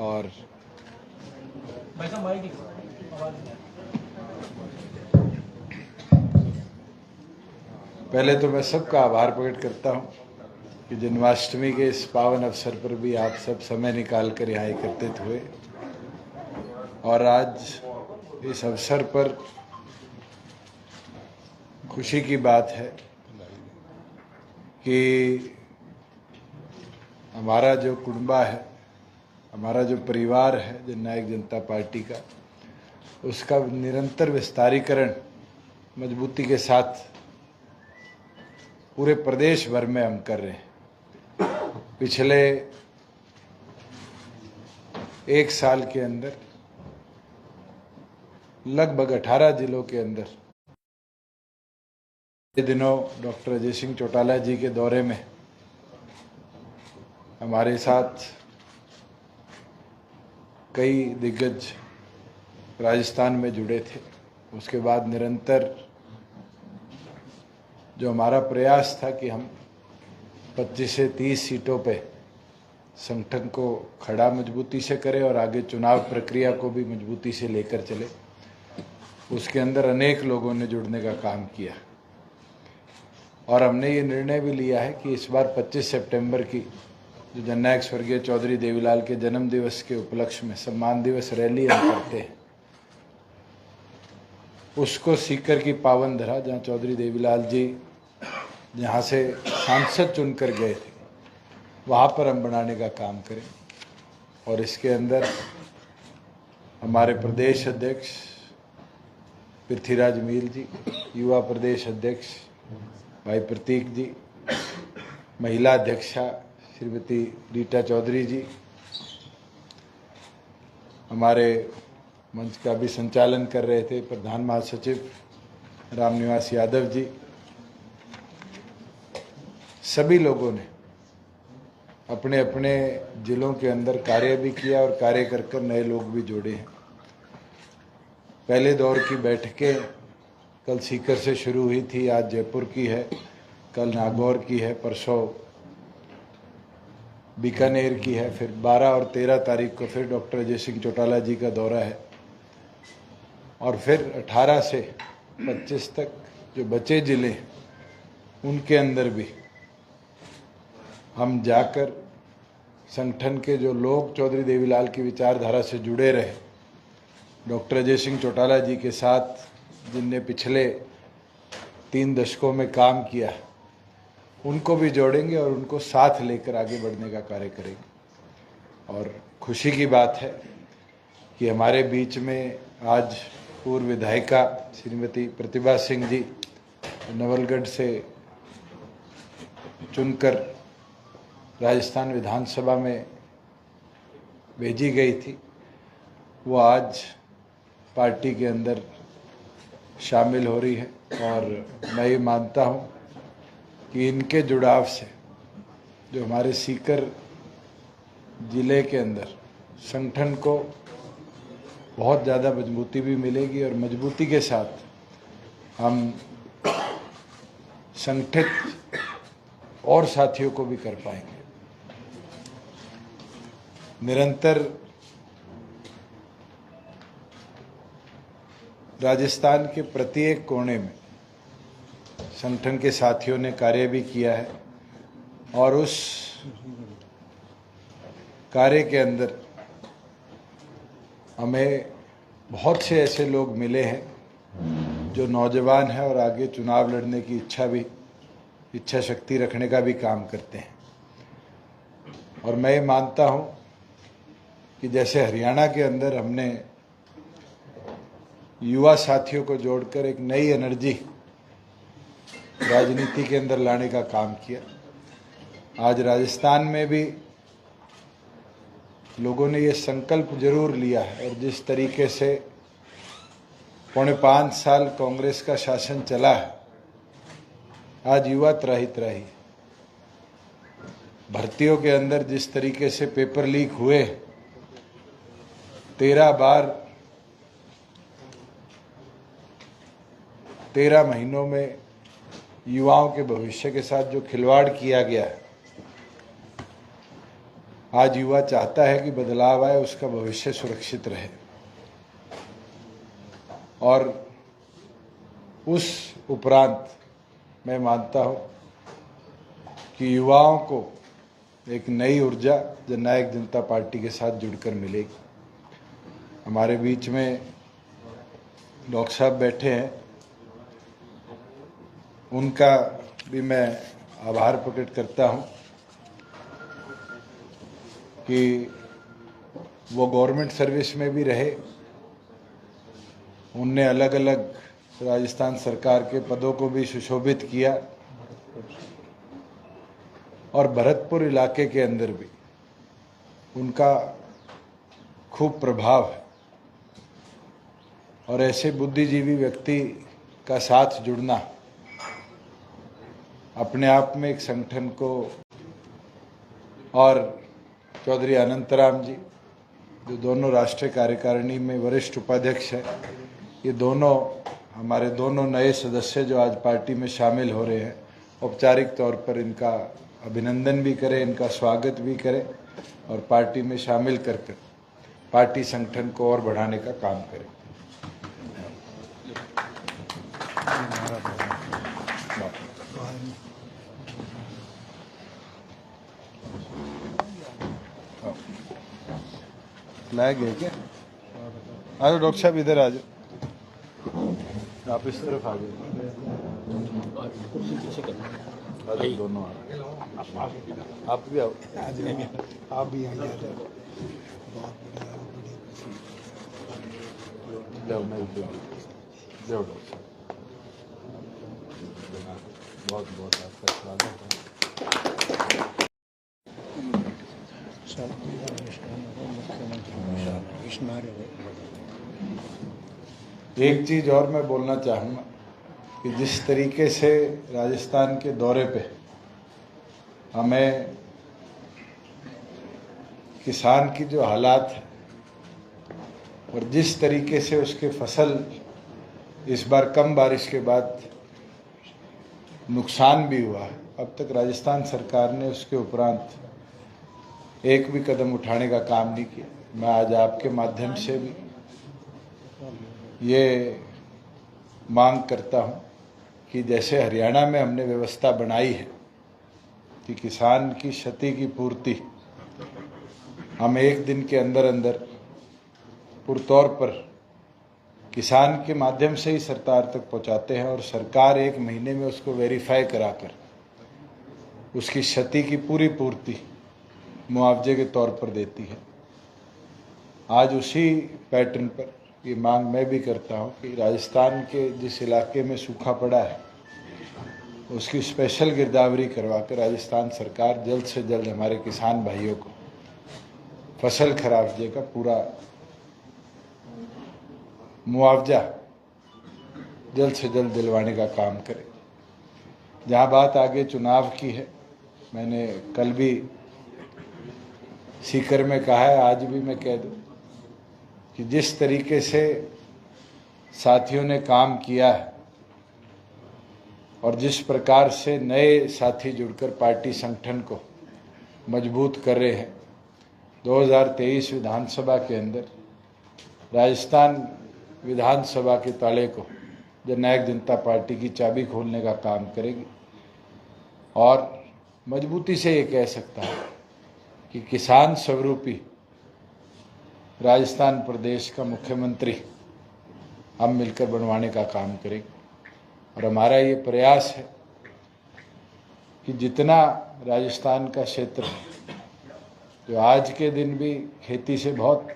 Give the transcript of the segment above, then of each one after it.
और पहले तो मैं सबका आभार प्रकट करता हूँ कि जन्माष्टमी के इस पावन अवसर पर भी आप सब समय निकाल कर यहाँ एकत्रित हुए और आज इस अवसर पर खुशी की बात है कि हमारा जो कुटुंबा है, हमारा जो परिवार है जननायक जनता पार्टी का, उसका निरंतर विस्तारीकरण मजबूती के साथ पूरे प्रदेश भर में हम कर रहे हैं। पिछले एक साल के अंदर लगभग 18 जिलों के अंदर दिनों डॉक्टर अजय सिंह चौटाला जी के दौरे में हमारे साथ कई दिग्गज राजस्थान में जुड़े थे। उसके बाद निरंतर जो हमारा प्रयास था कि हम 25 से 30 सीटों पे संगठन को खड़ा मजबूती से करें और आगे चुनाव प्रक्रिया को भी मजबूती से लेकर चले, उसके अंदर अनेक लोगों ने जुड़ने का काम किया और हमने ये निर्णय भी लिया है कि इस बार 25 सितंबर की जो जननायक स्वर्गीय चौधरी देवीलाल के जन्म दिवस के उपलक्ष्य में सम्मान दिवस रैली हम करते हैं, उसको सीकर की पावन धरा जहाँ चौधरी देवीलाल जी जहाँ से सांसद चुनकर गए थे, वहाँ पर हम बनाने का काम करें। और इसके अंदर हमारे प्रदेश अध्यक्ष पृथ्वीराज मील जी, युवा प्रदेश अध्यक्ष भाई प्रतीक जी, महिला अध्यक्षा श्रीमती रीटा चौधरी जी, हमारे मंच का भी संचालन कर रहे थे प्रधान महासचिव रामनिवास यादव जी, सभी लोगों ने अपने अपने जिलों के अंदर कार्य भी किया और कार्य कर नए लोग भी जोड़े हैं। पहले दौर की बैठकें कल सीकर से शुरू हुई थी, आज जयपुर की है, कल नागौर की है, परसों बीकानेर की है, फिर 12 और 13 तारीख को फिर डॉक्टर अजय सिंह चौटाला जी का दौरा है और फिर 18 से 25 तक जो बचे जिले उनके अंदर भी हम जाकर संगठन के जो लोग चौधरी देवीलाल की विचारधारा से जुड़े रहे, डॉक्टर अजय सिंह चौटाला जी के साथ जिनने पिछले 3 दशकों में काम किया, उनको भी जोड़ेंगे और उनको साथ लेकर आगे बढ़ने का कार्य करेंगे। और खुशी की बात है कि हमारे बीच में आज पूर्व विधायिका श्रीमती प्रतिभा सिंह जी नवलगढ़ से चुनकर राजस्थान विधानसभा में भेजी गई थी, वो आज पार्टी के अंदर शामिल हो रही है और मैं ये मानता हूँ कि इनके जुड़ाव से जो हमारे सीकर जिले के अंदर संगठन को बहुत ज़्यादा मजबूती भी मिलेगी और मजबूती के साथ हम संगठित और साथियों को भी कर पाएंगे। निरंतर राजस्थान के प्रत्येक कोने में संगठन के साथियों ने कार्य भी किया है और उस कार्य के अंदर हमें बहुत से ऐसे लोग मिले हैं जो नौजवान हैं और आगे चुनाव लड़ने की इच्छा शक्ति रखने का भी काम करते हैं। और मैं ये मानता हूँ कि जैसे हरियाणा के अंदर हमने युवा साथियों को जोड़कर एक नई एनर्जी राजनीति के अंदर लाने का काम किया, आज राजस्थान में भी लोगों ने ये संकल्प जरूर लिया है और जिस तरीके से 5.25 साल कांग्रेस का शासन चला है, आज युवा त्राही भर्तियों के अंदर जिस तरीके से पेपर लीक हुए, 13 बार 13 महीनों में युवाओं के भविष्य के साथ जो खिलवाड़ किया गया है, आज युवा चाहता है कि बदलाव आए, उसका भविष्य सुरक्षित रहे। और उस उपरांत मैं मानता हूँ कि युवाओं को एक नई ऊर्जा जननायक जनता पार्टी के साथ जुड़कर मिलेगी। हमारे बीच में डॉक्टर साहब बैठे हैं, उनका भी मैं आभार प्रकट करता हूं कि वो गवर्नमेंट सर्विस में भी रहे। उनने अलग अलग राजस्थान सरकार के पदों को भी सुशोभित किया और भरतपुर इलाके के अंदर भी उनका खूब प्रभाव है। और ऐसे बुद्धिजीवी व्यक्ति का साथ जुड़ना अपने आप में एक संगठन को, और चौधरी अनंतराम जी जो दोनों राष्ट्रीय कार्यकारिणी में वरिष्ठ उपाध्यक्ष हैं, ये दोनों हमारे दोनों नए सदस्य जो आज पार्टी में शामिल हो रहे हैं, औपचारिक तौर पर इनका अभिनंदन भी करें, इनका स्वागत भी करें और पार्टी में शामिल कर पार्टी संगठन को और बढ़ाने का काम करें। फ्लैग है क्या? आ जाओ डॉक्टर साहब, इधर आ जाओ, आप इस तरफ आ जाओ, दोनों आप भी आओ, आप भी आ जाओ। बहुत बहुत आपका स्वागत है। एक चीज और मैं बोलना चाहूँगा कि जिस तरीके से राजस्थान के दौरे पे हमें किसान की जो हालात है और जिस तरीके से उसके फसल इस बार कम बारिश के बाद नुकसान भी हुआ है, अब तक राजस्थान सरकार ने उसके उपरांत एक भी कदम उठाने का काम नहीं किया। मैं आज आपके माध्यम से भी ये मांग करता हूं कि जैसे हरियाणा में हमने व्यवस्था बनाई है कि किसान की क्षति की पूर्ति हम एक दिन के अंदर अंदर पुरतौर पर किसान के माध्यम से ही सरकार तक पहुंचाते हैं और सरकार एक महीने में उसको वेरीफाई कराकर उसकी क्षति की पूरी पूर्ति मुआवजे के तौर पर देती है। आज उसी पैटर्न पर ये मांग मैं भी करता हूं कि राजस्थान के जिस इलाके में सूखा पड़ा है उसकी स्पेशल गिरदावरी करवाकर राजस्थान सरकार जल्द से जल्द हमारे किसान भाइयों को फसल खराबे का पूरा मुआवजा जल्द से जल्द दिलवाने का काम करे। जहाँ बात आगे चुनाव की है, मैंने कल भी सीकर में कहा है, आज भी मैं कह दूं कि जिस तरीके से साथियों ने काम किया है और जिस प्रकार से नए साथी जुड़कर पार्टी संगठन को मजबूत कर रहे हैं, 2023 विधानसभा के अंदर राजस्थान विधानसभा के ताले को जननायक जनता पार्टी की चाबी खोलने का काम करेगी और मजबूती से ये कह सकता है कि किसान स्वरूपी राजस्थान प्रदेश का मुख्यमंत्री हम मिलकर बनवाने का काम करेंगे। और हमारा ये प्रयास है कि जितना राजस्थान का क्षेत्र जो आज के दिन भी खेती से बहुत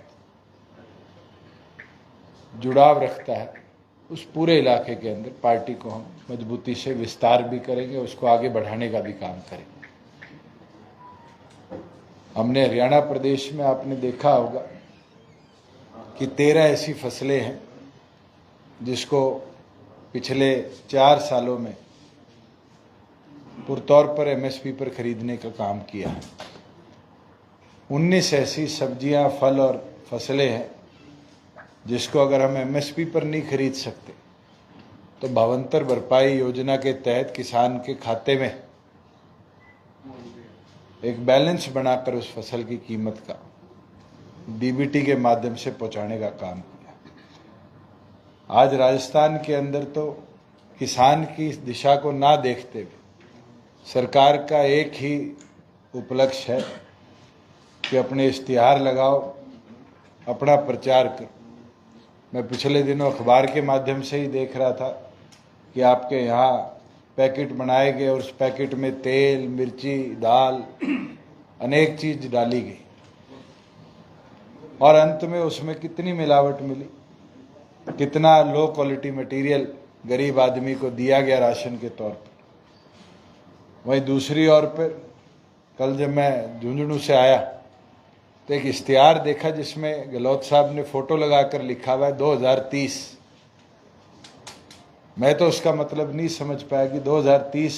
जुड़ाव रखता है, उस पूरे इलाके के अंदर पार्टी को हम मजबूती से विस्तार भी करेंगे, उसको आगे बढ़ाने का भी काम करेंगे। हमने हरियाणा प्रदेश में आपने देखा होगा कि 13 ऐसी फसलें हैं जिसको पिछले 4 सालों में पुरतौर पर एमएसपी पर खरीदने का काम किया है। 19 ऐसी सब्जियां, फल और फसलें हैं जिसको अगर हम एमएसपी पर नहीं खरीद सकते तो भावांतर भरपाई योजना के तहत किसान के खाते में एक बैलेंस बनाकर उस फसल की कीमत का डीबीटी के माध्यम से पहुंचाने का काम किया। आज राजस्थान के अंदर तो किसान की इस दिशा को ना देखते हुए सरकार का एक ही उपलक्ष्य है कि अपने इश्तिहार लगाओ, अपना प्रचार करो। मैं पिछले दिनों अखबार के माध्यम से ही देख रहा था कि आपके यहाँ पैकेट बनाए गए और उस पैकेट में तेल, मिर्ची, दाल, अनेक चीज डाली गई और अंत में उसमें कितनी मिलावट मिली, कितना लो क्वालिटी मटेरियल गरीब आदमी को दिया गया राशन के तौर पर। वहीं दूसरी ओर पर कल जब मैं झुंझुनू से आया तो एक इश्तिहार देखा जिसमें गहलोत साहब ने फोटो लगाकर लिखा हुआ है 2030। मैं तो उसका मतलब नहीं समझ पाया कि 2030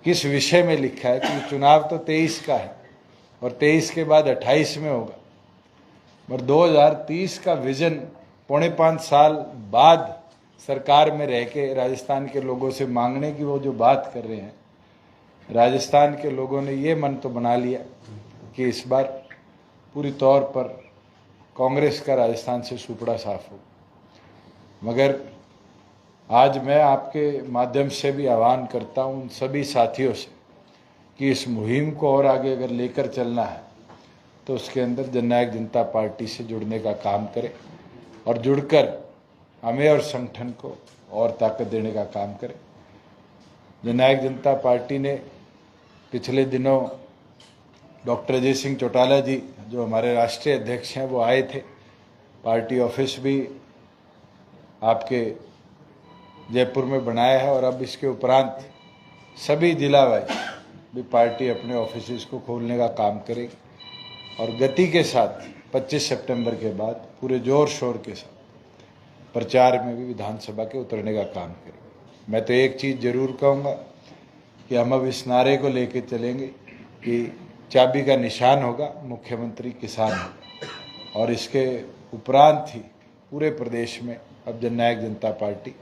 किस विषय में लिखा है, क्योंकि चुनाव तो 23 का है और 23 के बाद 28 में होगा। और 2030 का विजन 4.5 साल बाद सरकार में रह के राजस्थान के लोगों से मांगने की वो जो बात कर रहे हैं, राजस्थान के लोगों ने ये मन तो बना लिया कि इस बार पूरी तौर पर कांग्रेस का राजस्थान से सुपड़ा साफ हो। मगर आज मैं आपके माध्यम से भी आह्वान करता हूं उन सभी साथियों से कि इस मुहिम को और आगे अगर लेकर चलना है तो उसके अंदर जननायक जनता पार्टी से जुड़ने का काम करें और जुड़कर हमें और संगठन को और ताकत देने का काम करें। जननायक जनता पार्टी ने पिछले दिनों डॉक्टर अजय सिंह चौटाला जी जो हमारे राष्ट्रीय अध्यक्ष हैं वो आए थे। पार्टी ऑफिस भी आपके जयपुर में बनाया है और अब इसके उपरांत सभी जिला वाइज भी पार्टी अपने ऑफिस को खोलने का काम करेगी और गति के साथ 25 सितंबर के बाद पूरे जोर शोर के साथ प्रचार में भी विधानसभा के उतरने का काम करेंगे। मैं तो एक चीज़ जरूर कहूँगा कि हम अब इस नारे को लेकर चलेंगे कि चाबी का निशान होगा मुख्यमंत्री किसान और इसके उपरांत ही पूरे प्रदेश में अब जननायक जनता पार्टी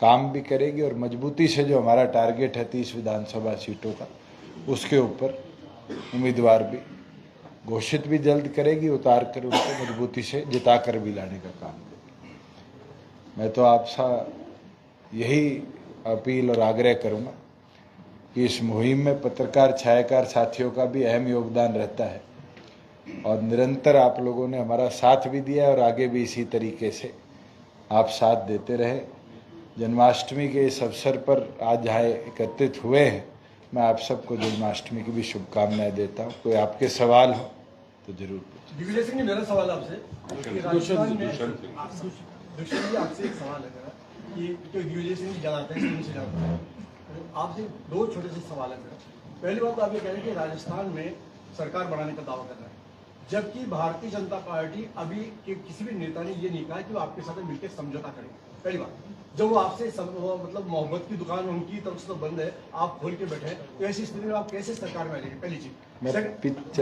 काम भी करेगी और मजबूती से जो हमारा टारगेट है 30 विधानसभा सीटों का उसके ऊपर उम्मीदवार भी घोषित भी जल्द करेगी, उतार कर उनको मजबूती से जिता कर भी लाने का काम करेगी। मैं तो आपसे यही अपील और आग्रह करूँगा कि इस मुहिम में पत्रकार छायाकार साथियों का भी अहम योगदान रहता है और निरंतर आप लोगों ने हमारा साथ भी दिया और आगे भी इसी तरीके से आप साथ देते रहे। जन्माष्टमी के इस अवसर पर आज जहाँ एकत्रित हुए हैं, मैं आप सबको जन्माष्टमी की भी शुभकामनाएं देता हूँ। कोई आपके सवाल हो तो जरूर पूछें। दिग्विजय सिंह जी, मेरा सवाल आपसे आपसे एक सवाल है मेरा कि दिग्विजय सिंह जी जानते हैं शुरू से जानते हैं, आपसे दो छोटे से सवाल है मेरा। पहली बात तो आप ये कह रहे हैं कि राजस्थान में सरकार बनाने का दावा कर रहा है, जबकि भारतीय जनता पार्टी अभी के किसी भी नेता ने ये नहीं कहा कि वो आपके साथ मिलकर समझौता करेंगे। पहली बात, जब वो आपसे मतलब मोहब्बत की दुकान उनकी तरफ से तो बंद है, आप खोल के बैठे हैं, तो ऐसी स्थिति में आप कैसे सरकार में आ जाएंगे? पहली चीज। मैं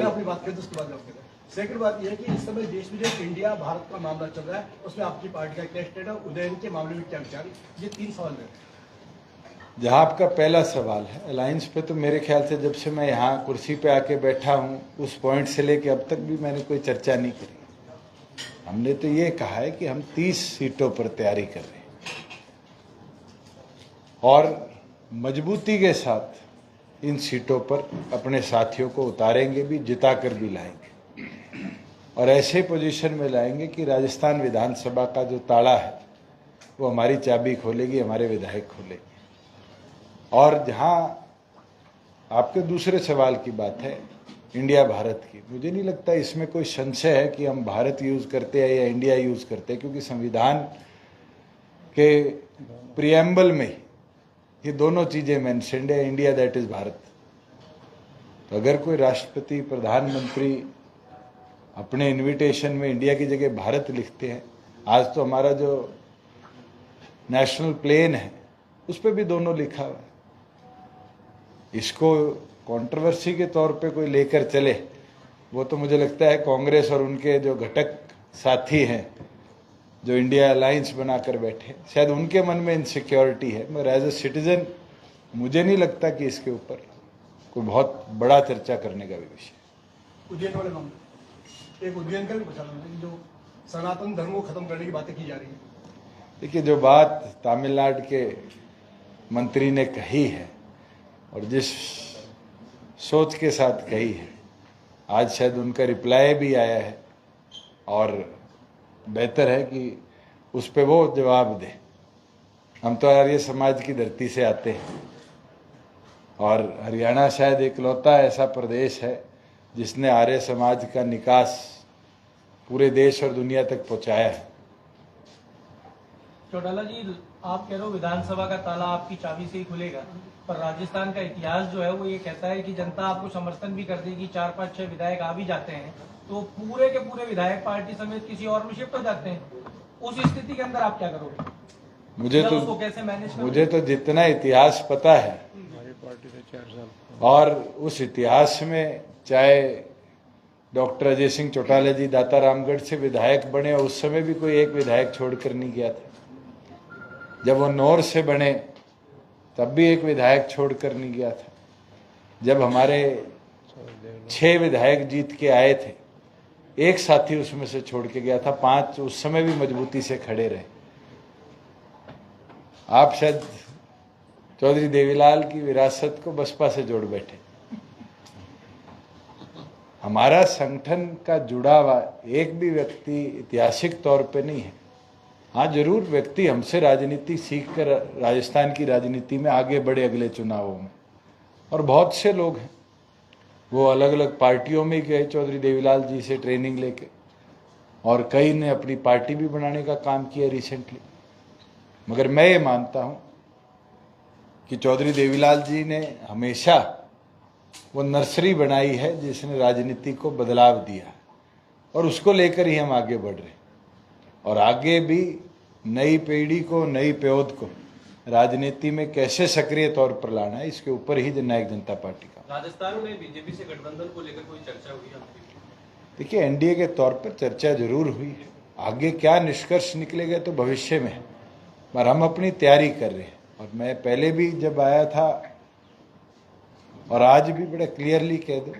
अपनी बात करूँ उसके बाद आपके सेकंड बात यह है कि इस समय देश में जो इंडिया भारत का मामला चल रहा है उसमें आपकी पार्टी का क्या स्टेट है, उदयन के मामले में क्या विचार? ये 3 सवाल है। जहाँ आपका पहला सवाल है अलायंस पे, तो मेरे ख्याल से जब से मैं यहाँ कुर्सी पे आके बैठा हूँ उस पॉइंट से लेके अब तक भी मैंने कोई चर्चा नहीं करी। हमने तो ये कहा है कि हम 30 सीटों पर तैयारी कर रहे हैं और मजबूती के साथ इन सीटों पर अपने साथियों को उतारेंगे भी, जिता कर भी लाएंगे और ऐसे पोजीशन में लाएंगे कि राजस्थान विधानसभा का जो ताला है वो हमारी चाबी खोलेगी, हमारे विधायक खोलेंगे। और जहाँ आपके दूसरे सवाल की बात है इंडिया भारत की, मुझे नहीं लगता इसमें कोई संशय है कि हम भारत यूज़ करते हैं या इंडिया यूज़ करते हैं, क्योंकि संविधान के प्रियम्बल में ये दोनों चीज़ें मेंशन्ड है, इंडिया दैट इज़ भारत। तो अगर कोई राष्ट्रपति प्रधानमंत्री अपने इनविटेशन में इंडिया की जगह भारत लिखते हैं, आज तो हमारा जो नेशनल प्लेन है उस पर भी दोनों लिखा हुआ है। इसको कंट्रोवर्सी के तौर पे कोई लेकर चले, वो तो मुझे लगता है कांग्रेस और उनके जो घटक साथी हैं जो इंडिया अलायंस बनाकर बैठे, शायद उनके मन में इनसिक्योरिटी है, मगर एज ए सिटीजन मुझे नहीं लगता कि इसके ऊपर कोई बहुत बड़ा चर्चा करने का भी विषय। उज्जैन वाले मामले, एक उज्जैन का भी प्रचालन है कि जो सनातन धर्म को खत्म करने की बातें की जा रही है। देखिए, जो बात तमिलनाडु के मंत्री ने कही है और जिस सोच के साथ कही है, आज शायद उनका रिप्लाई भी आया है और बेहतर है कि उस पे वो जवाब दे। हम तो आर्य समाज की धरती से आते हैं और हरियाणा शायद इकलौता ऐसा प्रदेश है जिसने आर्य समाज का निकास पूरे देश और दुनिया तक पहुंचाया है। चौटाला जी, आप कह रहे हो विधानसभा का ताला आपकी चाबी से ही खुलेगा, पर राजस्थान का इतिहास जो है वो ये कहता है कि जनता आपको समर्थन भी कर देगी। 4, 5, 6 विधायक आ भी जाते हैं तो पूरे के पूरे विधायक पार्टी समेत किसी और में शिफ्ट हो जाते हैं। उस स्थिति के अंदर आप क्या करोगे? उसको कैसे मैनेज करोगे? मुझे तो जितना इतिहास पता है हमारी पार्टी से 4 साल और उस इतिहास में चाहे डॉक्टर अजय सिंह चौटाला जी दाता रामगढ़ से विधायक बने, उस समय भी कोई एक विधायक छोड़कर नहीं गया था। जब वो नौर से बने तब भी एक विधायक छोड़कर नहीं गया था। जब हमारे 6 विधायक जीत के आए थे, एक साथी उसमें से छोड़ के गया था, 5 उस समय भी मजबूती से खड़े रहे। आप शायद चौधरी देवीलाल की विरासत को बसपा से जोड़ बैठे। हमारा संगठन का जुड़ाव एक भी व्यक्ति ऐतिहासिक तौर पे नहीं है। हाँ, जरूर व्यक्ति हमसे राजनीति सीखकर राजस्थान की राजनीति में आगे बढ़े अगले चुनावों में, और बहुत से लोग हैं वो अलग अलग पार्टियों में गए चौधरी देवीलाल जी से ट्रेनिंग लेके, और कई ने अपनी पार्टी भी बनाने का काम किया रिसेंटली। मगर मैं ये मानता हूँ कि चौधरी देवीलाल जी ने हमेशा वो नर्सरी बनाई है जिसने राजनीति को बदलाव दिया, और उसको लेकर ही हम आगे बढ़ रहे हैं। और आगे भी नई पीढ़ी को, नई पौध को राजनीति में कैसे सक्रिय तौर पर लाना है, इसके ऊपर ही जननायक जनता पार्टी का। राजस्थान में बीजेपी से गठबंधन को लेकर कोई चर्चा हुई है? देखिए, एनडीए के तौर पर चर्चा जरूर हुई है। आगे क्या निष्कर्ष निकलेगा तो भविष्य में है, पर हम अपनी तैयारी कर रहे हैं। और मैं पहले भी जब आया था और आज भी बड़ा क्लियरली कह दूं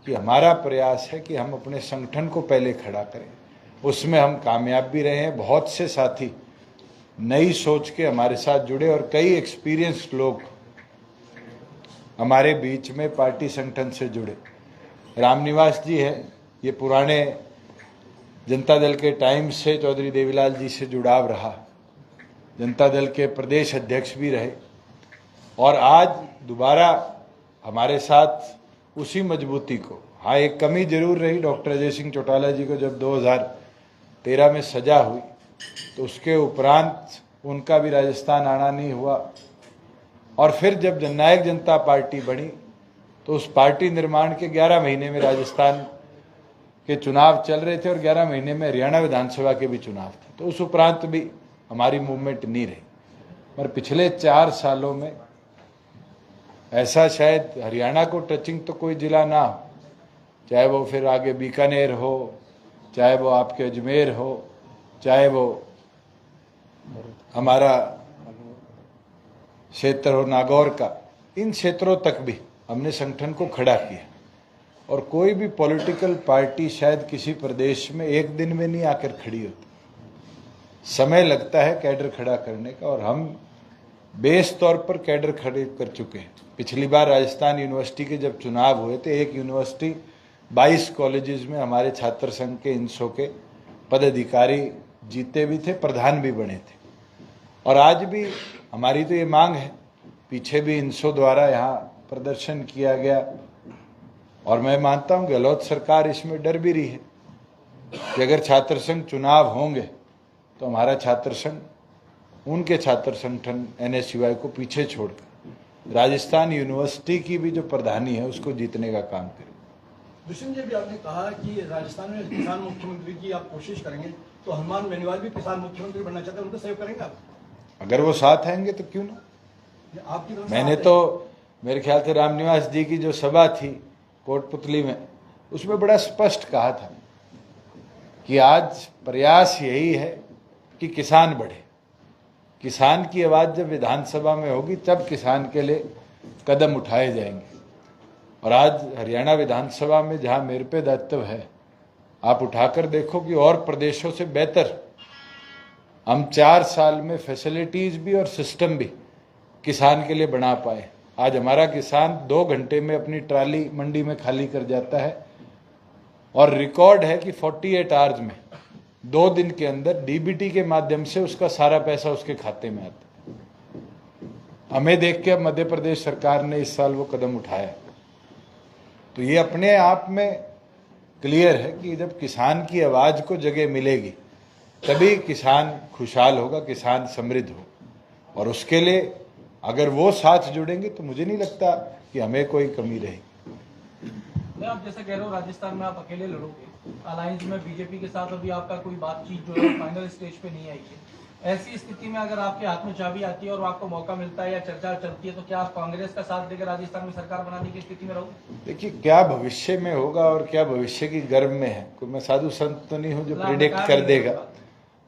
कि हमारा प्रयास है कि हम अपने संगठन को पहले खड़ा करें। उसमें हम कामयाब भी रहे हैं। बहुत से साथी नई सोच के हमारे साथ जुड़े और कई एक्सपीरियंस्ड लोग हमारे बीच में पार्टी संगठन से जुड़े। रामनिवास जी है, ये पुराने जनता दल के टाइम से चौधरी देवीलाल जी से जुड़ाव रहा, जनता दल के प्रदेश अध्यक्ष भी रहे, और आज दोबारा हमारे साथ उसी मजबूती को। हाँ, एक कमी जरूर रही डॉक्टर अजय सिंह चौटाला जी को जब 2013 में सजा हुई तो उसके उपरांत उनका भी राजस्थान आना नहीं हुआ, और फिर जब जननायक जनता पार्टी बनी तो उस पार्टी निर्माण के 11 महीने में राजस्थान के चुनाव चल रहे थे और 11 महीने में हरियाणा विधानसभा के भी चुनाव थे, तो उस उपरांत भी हमारी मूवमेंट नहीं रही। पर पिछले 4 सालों में ऐसा शायद हरियाणा को टचिंग तो कोई जिला ना हो, चाहे वो फिर आगे बीकानेर हो, चाहे वो आपके अजमेर हो, चाहे वो हमारा क्षेत्र हो नागौर का, इन क्षेत्रों तक भी हमने संगठन को खड़ा किया। और कोई भी पॉलिटिकल पार्टी शायद किसी प्रदेश में एक दिन में नहीं आकर खड़ी होती, समय लगता है कैडर खड़ा करने का, और हम बेस तौर पर कैडर खड़े कर चुके हैं। पिछली बार राजस्थान यूनिवर्सिटी के जब चुनाव हुए थे, एक यूनिवर्सिटी 22 कॉलेजेस में हमारे छात्र संघ के इंसो के पदाधिकारी जीते भी थे, प्रधान भी बने थे। और आज भी हमारी तो ये मांग है, पीछे भी इंसो द्वारा यहाँ प्रदर्शन किया गया, और मैं मानता हूँ गहलोत सरकार इसमें डर भी रही है कि अगर छात्र संघ चुनाव होंगे तो हमारा छात्र संघ उनके छात्र संगठन NSUI को पीछे छोड़कर राजस्थान यूनिवर्सिटी की भी जो प्रधानी है उसको जीतने का काम करें। दुष्यंत जी, भी आपने कहा कि राजस्थान में किसान मुख्यमंत्री की आप कोशिश करेंगे, तो हनुमान बेनीवाल भी किसान मुख्यमंत्री बनना चाहते हैं, उनको सहयोग करेंगे आप? अगर वो साथ आएंगे तो क्यों ना। आपकी तरफ से मैंने तो मेरे ख्याल से रामनिवास जी की जो सभा थी कोटपुतली में, उसमें बड़ा स्पष्ट कहा था कि आज प्रयास यही है कि किसान बढ़े। किसान की आवाज़ जब विधानसभा में होगी तब किसान के लिए कदम उठाए जाएंगे। और आज हरियाणा विधानसभा में जहां मेरे पे दायित्व है, आप उठाकर देखो कि और प्रदेशों से बेहतर हम 4 साल में फैसिलिटीज भी और सिस्टम भी किसान के लिए बना पाए। आज हमारा किसान 2 घंटे में अपनी ट्राली मंडी में खाली कर जाता है और रिकॉर्ड है कि 48 आवर्स में 2 दिन के अंदर डीबीटी के माध्यम से उसका सारा पैसा उसके खाते में आता है। हमें देख के अब मध्य प्रदेश सरकार ने इस साल वो कदम उठाया। तो ये अपने आप में क्लियर है कि जब किसान की आवाज को जगह मिलेगी तभी किसान खुशहाल होगा, किसान समृद्ध हो। और उसके लिए अगर वो साथ जुड़ेंगे तो मुझे नहीं लगता कि हमें कोई कमी रहेगी। मैं आप जैसा कह रहे हो राजस्थान में आप अकेले लड़ोगे, अलायंस में बीजेपी के साथ अभी आपका कोई बातचीत जो है फाइनल स्टेज पे नहीं आई है। ऐसी स्थिति में अगर आपके हाथ में चाबी आती है और आपको मौका मिलता है या चर्चा चलती है तो क्या आप कांग्रेस का साथ देकर राजस्थान में सरकार बनाने की स्थिति में रहोगे? देखिए, क्या भविष्य में होगा और क्या भविष्य की गर्भ में है, कोई मैं साधु संत तो नहीं हूं जो प्रिडिक्ट कर देगा,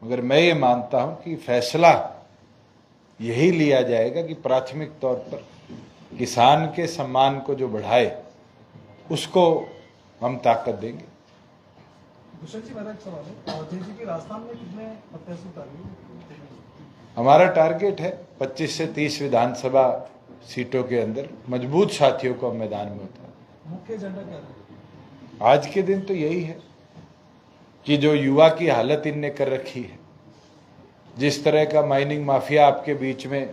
मगर मैं ये मानता हूं कि फैसला यही लिया जाएगा कि प्राथमिक तौर पर किसान के सम्मान को जो बढ़ाए उसको हम ताकत देंगे। भूषण जी, मेरा एक सवाल है, जेजेपी राजस्थान में कितने प्रत्याशी उतारेंगे? हमारा टारगेट है 25 से 30 विधानसभा सीटों के अंदर मजबूत साथियों को मैदान में उतारें। मुख्य एजेंडा क्या है आज के दिन? तो यही है कि जो युवा की हालत इनने कर रखी है, जिस तरह का माइनिंग माफिया आपके बीच में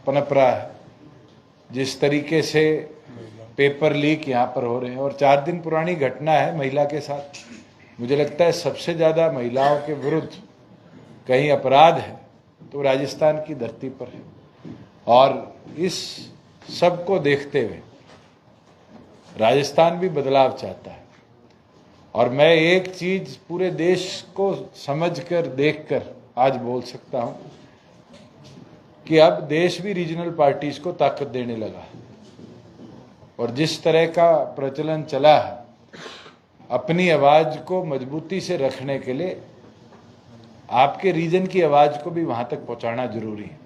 पनप रहा है, जिस तरीके से पेपर लीक यहाँ पर हो रहे हैं, और 4 दिन पुरानी घटना है महिला के साथ, मुझे लगता है सबसे ज्यादा महिलाओं के विरुद्ध कहीं अपराध है तो राजस्थान की धरती पर है। और इस सब को देखते हुए राजस्थान भी बदलाव चाहता है। और मैं एक चीज पूरे देश को समझकर देखकर आज बोल सकता हूं कि अब देश भी रीजनल पार्टीज को ताकत देने लगा है। और जिस तरह का प्रचलन चला है, अपनी आवाज को मजबूती से रखने के लिए आपके रीजन की आवाज को भी वहां तक पहुंचाना जरूरी है।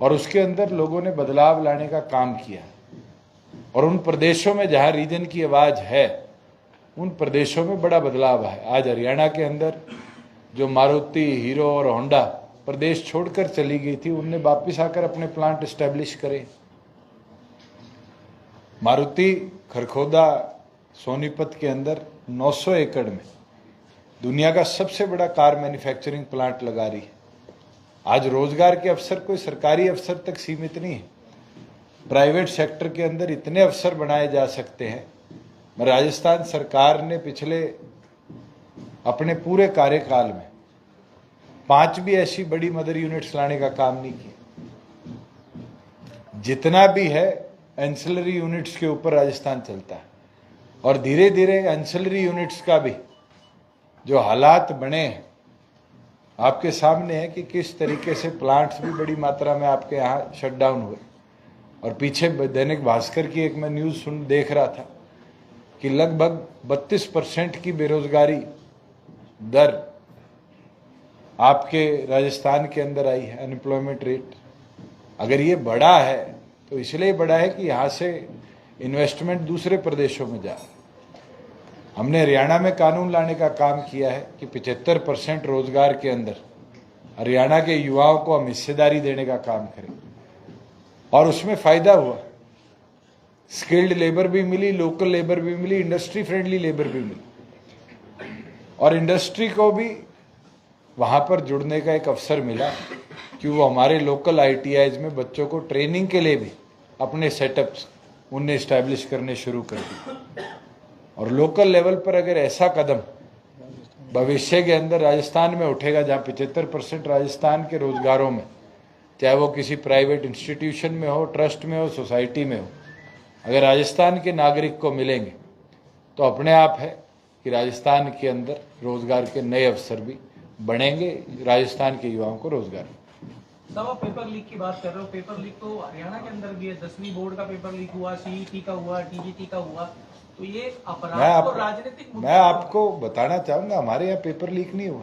और उसके अंदर लोगों ने बदलाव लाने का काम किया। और उन प्रदेशों में जहां रीजन की आवाज है, उन प्रदेशों में बड़ा बदलाव है। आज हरियाणा के अंदर जो मारुति, हीरो और होंडा प्रदेश छोड़कर चली गई थी, उनने वापिस आकर अपने प्लांट एस्टेब्लिश करे। मारुति खरखोदा, सोनीपत के अंदर 900 एकड़ में दुनिया का सबसे बड़ा कार मैन्युफैक्चरिंग प्लांट लगा रही है। आज रोजगार के अवसर कोई सरकारी अफसर तक सीमित नहीं है, प्राइवेट सेक्टर के अंदर इतने अवसर बनाए जा सकते हैं। राजस्थान सरकार ने पिछले अपने पूरे कार्यकाल में 5 भी ऐसी बड़ी मदर यूनिट्स लाने का काम नहीं किया। जितना भी है एंसिलरी यूनिट्स के ऊपर राजस्थान चलता है। और धीरे धीरे एंसिलरी यूनिट्स का भी जो हालात बने हैं आपके सामने है कि किस तरीके से प्लांट्स भी बड़ी मात्रा में आपके यहाँ शटडाउन हुए। और पीछे दैनिक भास्कर की एक मैं न्यूज़ देख रहा था कि लगभग 32% की बेरोजगारी दर आपके राजस्थान के अंदर आई है, अनएम्प्लॉयमेंट रेट। अगर ये बढ़ा है तो इसलिए बढ़ा है कि यहाँ से इन्वेस्टमेंट दूसरे प्रदेशों में जा। हमने हरियाणा में कानून लाने का काम किया है कि 75% रोजगार के अंदर हरियाणा के युवाओं को हम हिस्सेदारी देने का काम करें। और उसमें फायदा हुआ, स्किल्ड लेबर भी मिली, लोकल लेबर भी मिली, इंडस्ट्री फ्रेंडली लेबर भी मिली। और इंडस्ट्री को भी वहां पर जुड़ने का एक अवसर मिला कि वो हमारे लोकल ITIs में बच्चों को ट्रेनिंग के लिए भी अपने सेटअप्स उनने इस्टेब्लिश करने शुरू कर दिए। और लोकल लेवल पर अगर ऐसा कदम भविष्य के अंदर राजस्थान में उठेगा, जहां 75% राजस्थान के रोजगारों में, चाहे वो किसी प्राइवेट इंस्टीट्यूशन में हो, ट्रस्ट में हो, सोसाइटी में हो, अगर राजस्थान के नागरिक को मिलेंगे तो अपने आप है कि राजस्थान के अंदर रोजगार के नए अवसर भी बढ़ेंगे, राजस्थान के युवाओं को रोजगार। साहब, आप पेपर लीक की बात कर रहे हो। पेपर लीक तो हरियाणा के अंदर भी है। 10वीं बोर्ड का पेपर लीक हुआ, CET का हुआ, TGT का हुआ। तो ये अपराध और राजनीतिक मैं आपको बताना चाहूंगा, हमारे यहाँ पेपर लीक नहीं हुआ।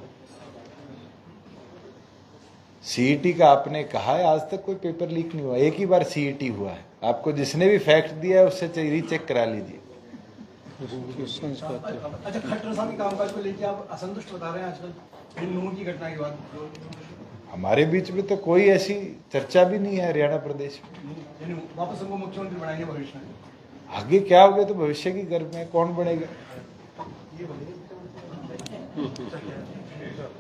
CET का आपने कहा है, आज तक कोई पेपर लीक नहीं हुआ। एक ही बार CET हुआ है आपको जिसने भी फैक्ट दिया है उससे रीचेक करा लीजिए। अच्छा, खट्टर साहब के कामकाज को लेकर आप असंतुष्ट बता रहे हैं आजकल इन नूह की घटना के बाद? हमारे बीच में तो कोई ऐसी चर्चा भी नहीं है हरियाणा प्रदेश में। यानी वापस उनको मुख्यमंत्री बनाएंगे भविष्य में? आगे क्या होगा तो भविष्य की गर्भ में कौन बनेगा। ये बोलिए